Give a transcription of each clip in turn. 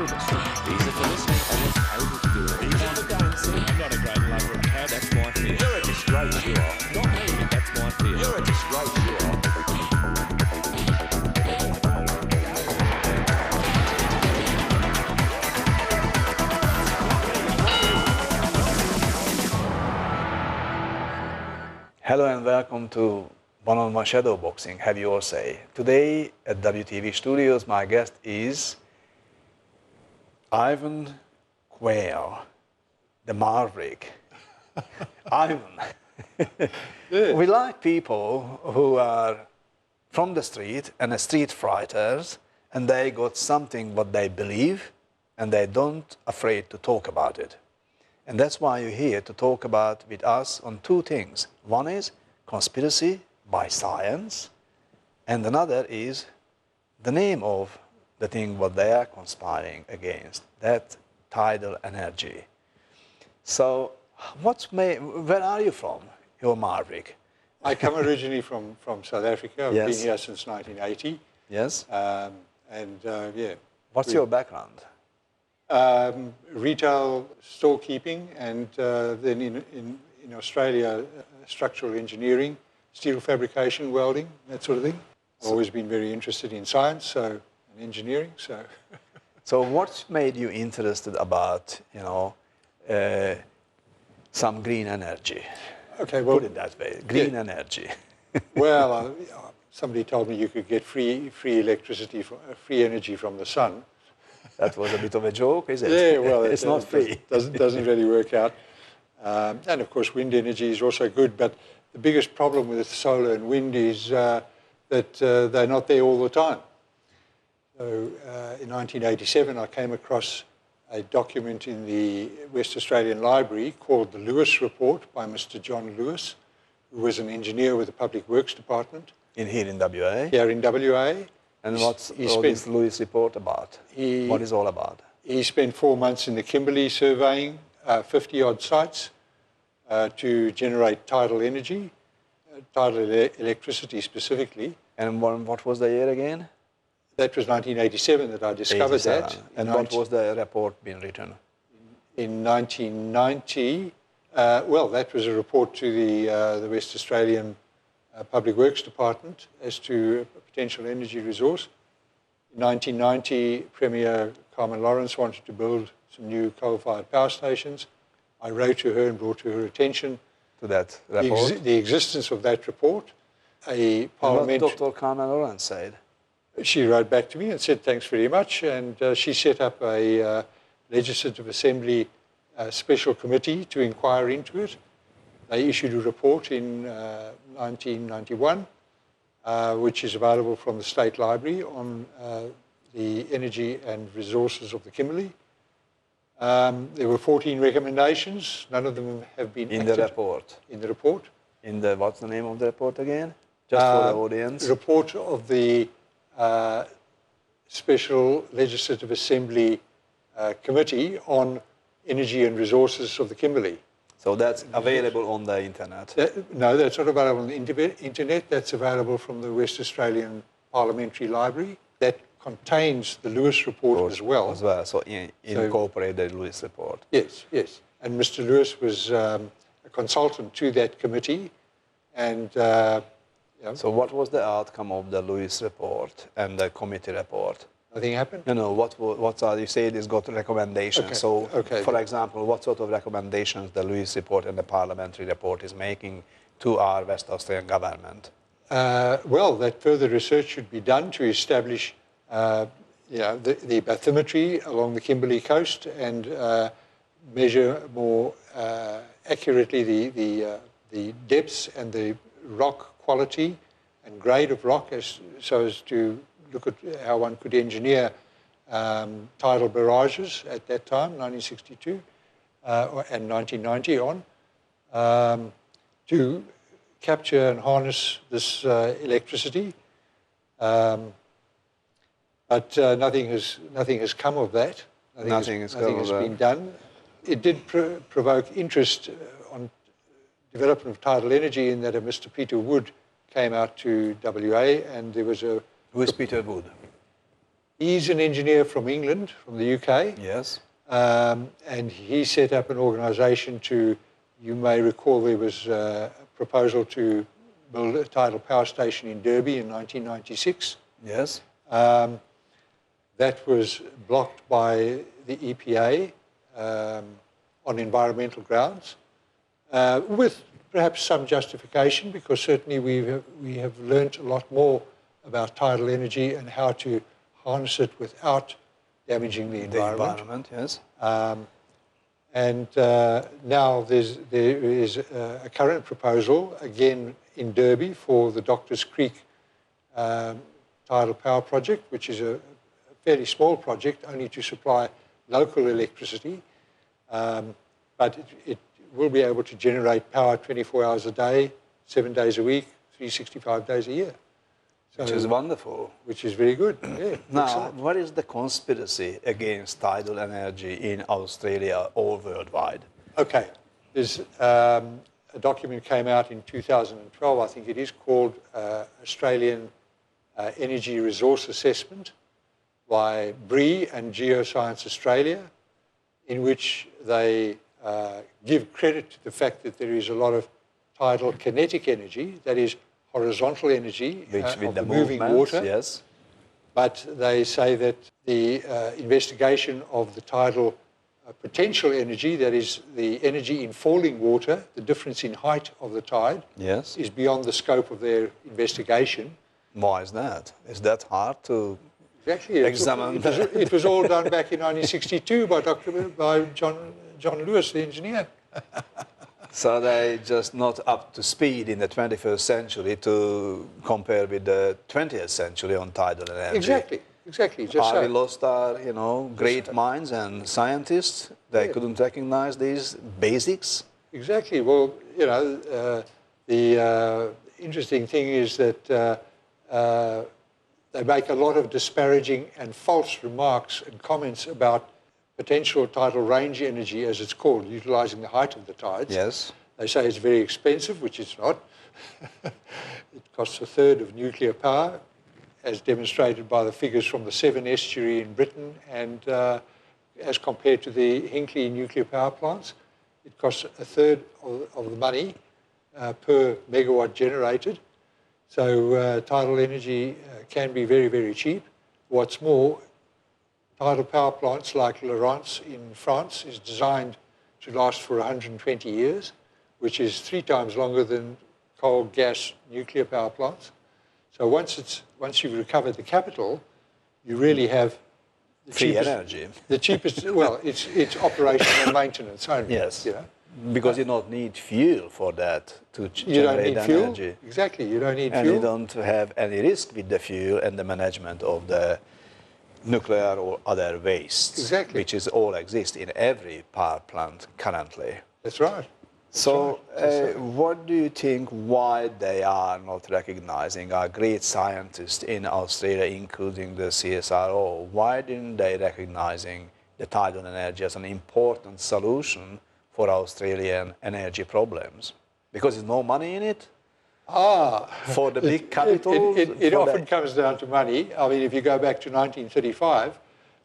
of us. Easy for listening, I was able to do it. Easy for dancing. I'm not a great lover of cats. That's my fear. You're a disgrace, you are. Not me, that's my fear. You're a disgrace, you are. Hello and welcome to One-on-One Shadow Boxing, have your say. Today at WTV Studios, my guest is Ivan Quayle, the Maverick. Ivan, we like people who are from the street and are street fighters, and they got something what they believe, and they don't afraid to talk about it. And that's why you're here to talk about with us on two things. One is conspiracy by science, and another is the name of the thing what they are conspiring against, that tidal energy. So where are you from, your Maverick? I come originally from South Africa. I've Yes. been here since 1980. Yes? Yeah. What's your background? Retail storekeeping, and then in Australia, structural engineering, steel fabrication, welding, that sort of thing. I've always been very interested in science and engineering. So what made you interested about, some green energy? Okay, well, Put it that way, green energy. well, somebody told me you could get free electricity, free energy from the sun. That was a bit of a joke, is it? Yeah, well, it's not free. Doesn't really work out. And of course, wind energy is also good, but the biggest problem with solar and wind is that they're not there all the time. So in 1987, I came across a document in the West Australian Library called the Lewis Report by Mr. John Lewis, who was an engineer with the Public Works Department. Here in WA? Here in WA. And what's all this Lewis report about? What is all about? He spent 4 months in the Kimberley surveying 50-odd sites to generate tidal energy, tidal electricity specifically. And what was the year again? That was 1987 that I discovered 87. that. And what was the report being written? In 1990, well, that was a report to the West Australian Public Works Department as to a potential energy resource. In 1990, Premier Carmen Lawrence wanted to build some new coal-fired power stations. I wrote to her and brought to her attention To that report? the existence of that report. And what Dr. Carmen Lawrence said? She wrote back to me and said, thanks very much, and she set up a Legislative Assembly special committee to inquire into it. They issued a report in 1991, which is available from the State Library on the energy and resources of the Kimberley. There were 14 recommendations. None of them have been In the report? In the report. What's the name of the report again? Just for the audience. Report of the Special Legislative Assembly Committee on Energy and Resources of the Kimberley. So that's available on the internet? No, that's not available on the internet. That's available from the West Australian Parliamentary Library. That contains the Lewis report as well. As well, so incorporate the Lewis report. Yes, yes. And Mr. Lewis was a consultant to that committee. And So what was the outcome of the Lewis report and the committee report? nothing happened? No, what are, you said it's got recommendations. Okay, So, okay. for example, what sort of recommendations the Lewis report and the parliamentary report is making to our West Australian government? Well, that further research should be done to establish the bathymetry along the Kimberley coast and measure more accurately the depths and the rock quality and grade of rock so as to look at how one could engineer tidal barrages at that time, 1962 and 1990 on, to capture and harness this electricity. But nothing has come of that. Nothing has been done. It did provoke interest on development of tidal energy in that a Mr. Peter Wood came out to WA and there was a... Who is Peter Wood? He's an engineer from England, from the UK. Yes. And he set up an organisation to, you may recall there was a proposal to build a tidal power station in Derby in 1996. Yes. That was blocked by the EPA on environmental grounds, with perhaps some justification, because certainly we have learnt a lot more about tidal energy and how to harness it without damaging the environment. Yes. And now there is a current proposal, again in Derby, for the Doctors Creek tidal power project, which is a fairly small project, only to supply local electricity. But it will be able to generate power 24 hours a day, 7 days a week, 365 days a year. So, Which is wonderful. Which is very good. Yeah, Now, excellent. what is the conspiracy against tidal energy in Australia or worldwide? Okay, there's a document came out in 2012, I think it is, called Australian Energy Resource Assessment by BRI and Geoscience Australia, in which they give credit to the fact that there is a lot of tidal kinetic energy, that is horizontal energy Which with of the the moving movements, water. yes. But they say that the investigation of the tidal potential energy, that is the energy in falling water, the difference in height of the tide, Yes. is beyond the scope of their investigation. Why is that? Is that hard to Exactly. examine? It was all done back in 1962 by John Lewis, the engineer. So they just not up to speed in the 21st century to compare with the 20th century on tidal energy. Exactly. Just Are we so. lost our, great minds and scientists? They couldn't recognize these basics. Exactly. Well, the interesting thing is that they make a lot of disparaging and false remarks and comments about potential tidal range energy, as it's called, utilising the height of the tides. Yes. They say it's very expensive, which it's not. It costs a third of nuclear power, as demonstrated by the figures from the Severn estuary in Britain, and as compared to the Hinkley nuclear power plants, it costs a third of the money per megawatt generated. So tidal energy can be very, very cheap. What's more, tidal power plants like Lorance in France is designed to last for 120 years, which is 3 times longer than coal, gas, nuclear power plants. So once you've recovered the capital, you really have the Free cheapest, energy. The cheapest. Well, it's operation and maintenance only. Yes. You know? Because you don't need fuel for that to You don't generate need fuel. energy. Exactly. You don't need And fuel. you don't have any risk with the fuel and the management of the nuclear or other waste, Exactly. which is all exist in every power plant currently. That's right. So, That's right. what do you think why they are not recognizing our great scientists in Australia, including the CSIRO? Why didn't they recognizing the tidal energy as an important solution for Australian energy problems? Because there's no money in it? For the big capitals? It often comes down to money. I mean, if you go back to 1935,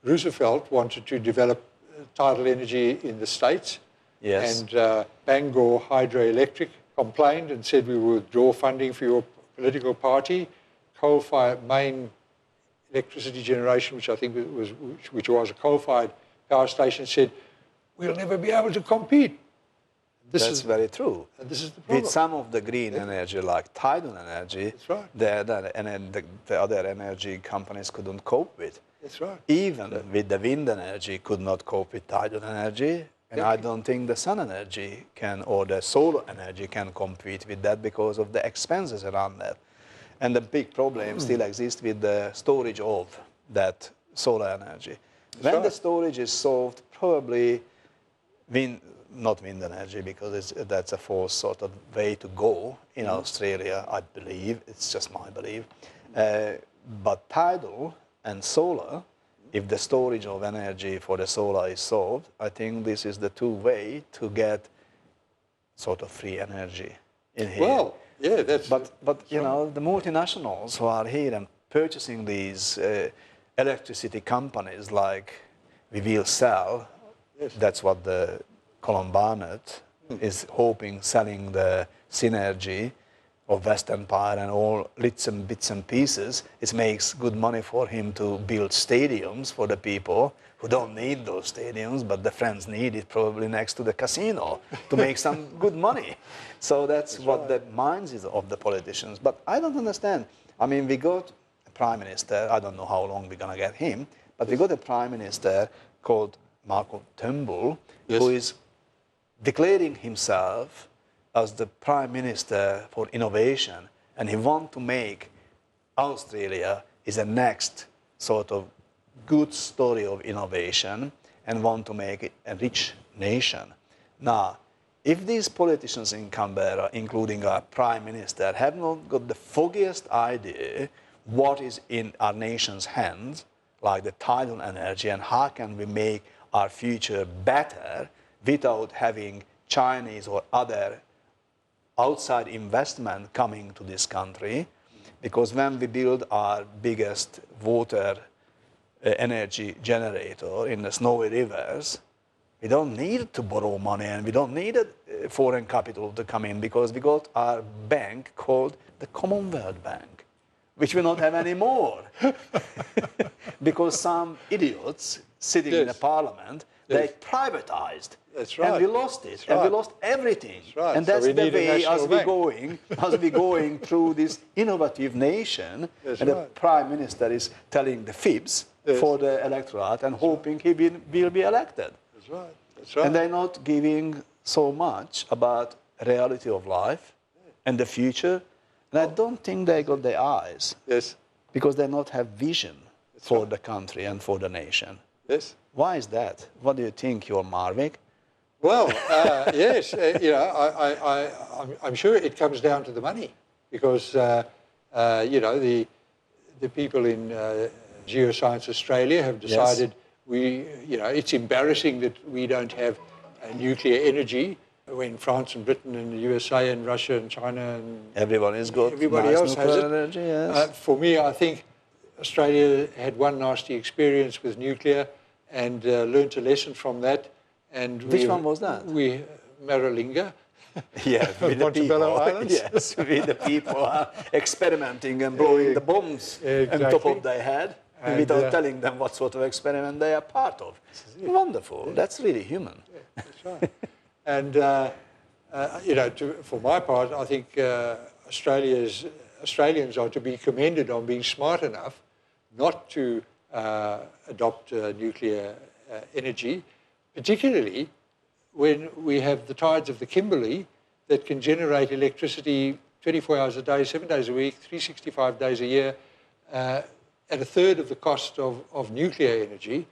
Roosevelt wanted to develop tidal energy in the States. Yes. And Bangor Hydroelectric complained and said, we will withdraw funding for your political party. Coal-fired main electricity generation, which I think was a coal-fired power station, said, we'll never be able to compete. That's very true. And this is the problem. With some of the green energy, like tidal energy, That's right. the other energy companies couldn't cope with. That's right. Even with the wind energy, could not cope with tidal energy. And I Exactly. don't think the sun energy can, or the solar energy can compete with that because of the expenses around that. And the big problem still exists with the storage of that solar energy. When right. the storage is solved, probably not wind energy, because that's a false sort of way to go in Australia, I believe. It's just my belief. But tidal and solar, if the storage of energy for the solar is solved, I think this is the two way to get sort of free energy in here. Well, yeah, that's... But you know, the multinationals who are here and purchasing these electricity companies like we will sell, Yes. that's what the Colin Barnett is hoping, selling the synergy of West Empire and all little bits and pieces. It makes good money for him to build stadiums for the people who don't need those stadiums, but the friends need it probably next to the casino to make some good money. So that's what the minds is of the politicians. But I don't understand. I mean, we got a prime minister, I don't know how long we're going to get him, but we got a prime minister called Marco Turnbull, who is declaring himself as the prime minister for innovation, and he wants to make Australia is a next sort of good story of innovation and want to make it a rich nation. Now, if these politicians in Canberra, including our prime minister, have not got the foggiest idea what is in our nation's hands, like the tidal energy, and how can we make our future better without having Chinese or other outside investment coming to this country, because when we build our biggest water energy generator in the snowy rivers, we don't need to borrow money and we don't need a foreign capital to come in, because we got our bank called the Commonwealth Bank, which we don't have anymore. Because some idiots sitting in the parliament, they privatized. That's right. And we lost it. That's and we right. lost everything. That's right. And that's So we the need a way national bank. as we're going through this innovative nation. That's and the right. prime minister is telling the fibs for the electorate and hoping he will be elected. That's right. That's right. And they're not giving so much about reality of life and the future. And I don't think they got their eyes. Yes. Because they not have vision for the country and for the nation. Yes. Why is that? What do you think, your Marvik? Well, yes, you know, I'm sure it comes down to the money, because you know, the people in Geoscience Australia have decided you know, it's embarrassing that we don't have nuclear energy when France and Britain and the USA and Russia and China and Everyone is good. everybody Nice else has it. nuclear energy, yes. For me, I think Australia had one nasty experience with nuclear and learnt a lesson from that. And Which one was that? Maralinga. Yeah, with the Montebello people. Islands. Yes, with the people experimenting and blowing the bombs on top of their head And, without telling them what sort of experiment they are part of. Wonderful. That's really human. That's right. And, you know, for my part, I think Australians are to be commended on being smart enough not to adopt nuclear energy, particularly when we have the tides of the Kimberley that can generate electricity 24 hours a day, 7 days a week, 365 days a year, at a third of the cost of nuclear energy.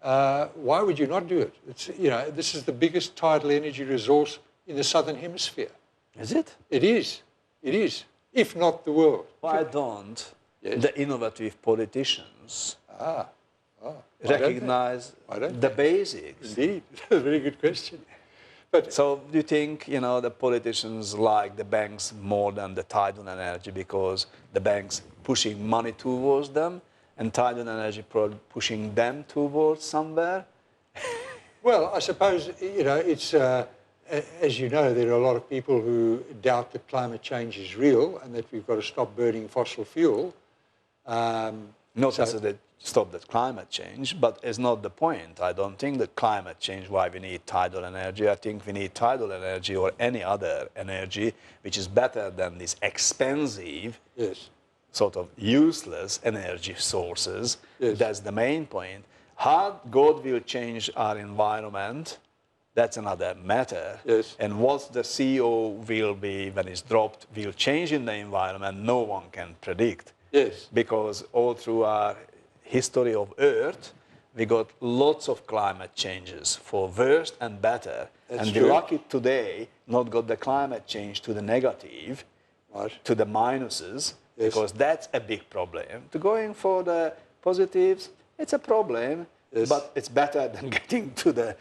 Why would you not do it? It's, you know, this is the biggest tidal energy resource in the southern hemisphere. Is it? It is. It is, if not the world. Why don't the innovative politicians recognize the basics? Indeed, a very good question. But So do you think, you know, the politicians like the banks more than the tidal energy because the banks pushing money towards them and tidal energy pushing them towards somewhere? well, I suppose, you know, it's as you know, there are a lot of people who doubt that climate change is real and that we've got to stop burning fossil fuel. Not necessarily stop that climate change, but it's not the point. I don't think that climate change why we need tidal energy. I think we need tidal energy or any other energy which is better than these expensive, sort of useless energy sources. That's the main point. How God will change our environment, that's another matter. And what the CO will be when it's dropped will change in the environment, no one can predict. Because all through our history of Earth, we got lots of climate changes for worse and better. And we're lucky today not got the climate change to the negative, to the minuses, because that's a big problem. To going for the positives, it's a problem, but it's better than getting to the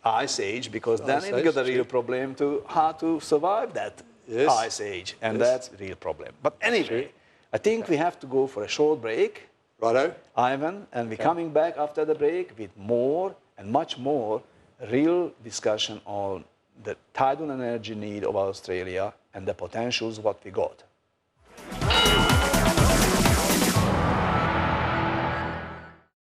ice age, because then it's got a real problem to how to survive that ice age, and that's a real problem. But anyway, I think we have to go for a short break. Righto. Ivan, and we're coming back after the break with more and much more real discussion on the tidal energy need of Australia and the potentials what we got.